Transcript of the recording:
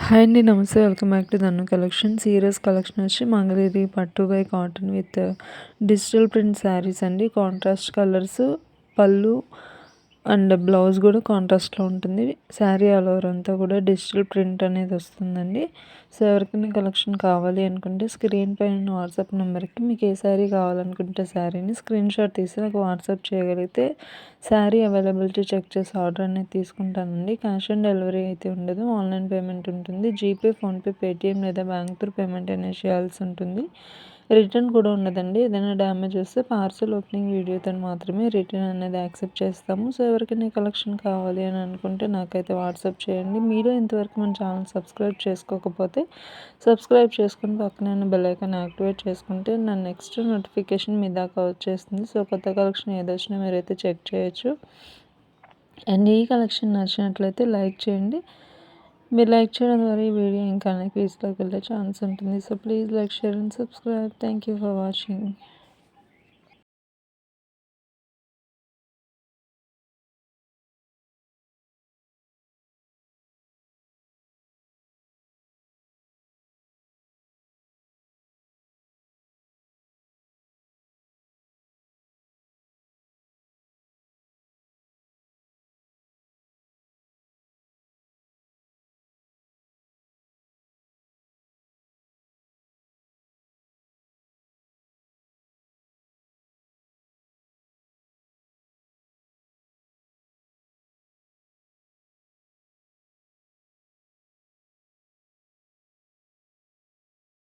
Hi అండి. నమస్తే. Welcome back to Dhanu collections. ఈరోజు కలెక్షన్ వచ్చి మంగళగిరి పట్టు by cotton with digital print saris అండి. కాంట్రాస్ట్ కలర్స్, పళ్ళు అండ్ బ్లౌజ్ కూడా కాంట్రాస్ట్లో ఉంటుంది. శారీ ఆల్ ఓవర్ అంతా కూడా డిజిటల్ ప్రింట్ అనేది వస్తుందండి. సో ఎవరికైనా కలెక్షన్ కావాలి అనుకుంటే స్క్రీన్ పైన వాట్సాప్ నెంబర్కి మీకు ఏ శారీ కావాలనుకుంటే శారీని స్క్రీన్ షాట్ తీసి నాకు వాట్సాప్ చేయగలిగితే శారీ అవైలబిలిటీ చెక్ చేసి ఆర్డర్ అనేది తీసుకుంటానండి. క్యాష్ ఆన్ డెలివరీ అయితే ఉండదు, ఆన్లైన్ పేమెంట్ ఉంటుంది. జీపే, ఫోన్పే, పేటిఎం లేదా బ్యాంక్ త్రూ పేమెంట్ అనేది చేయాల్సి ఉంటుంది. రిటర్న్ కూడా ఉండదండి. ఏదైనా డ్యామేజ్ వస్తే పార్సల్ ఓపెనింగ్ వీడియోతో మాత్రమే రిటర్న్ అనేది యాక్సెప్ట్ చేస్తాము. సో ఎవరికైనా కలెక్షన్ కావాలి అని అనుకుంటే నాకైతే వాట్సాప్ చేయండి. మీరు ఇంతవరకు మన ఛానల్ సబ్స్క్రైబ్ చేసుకోకపోతే సబ్స్క్రైబ్ చేసుకుని పక్కన బెల్ ఐకాన్ యాక్టివేట్ చేసుకుంటే నా నెక్స్ట్ నోటిఫికేషన్ మీ దాకా వచ్చేస్తుంది. సో కొత్త కలెక్షన్ ఏదొచ్చినా మీరైతే చెక్ చేయొచ్చు. అండ్ ఈ కలెక్షన్ నచ్చినట్లయితే లైక్ చేయండి. మీరు లైక్ చేయడం ద్వారా ఈ వీడియో ఇంకా అనేక వ్యూస్లోకి వెళ్ళే ఛాన్స్ ఉంటుంది. So please like, share and subscribe. Thank you for watching.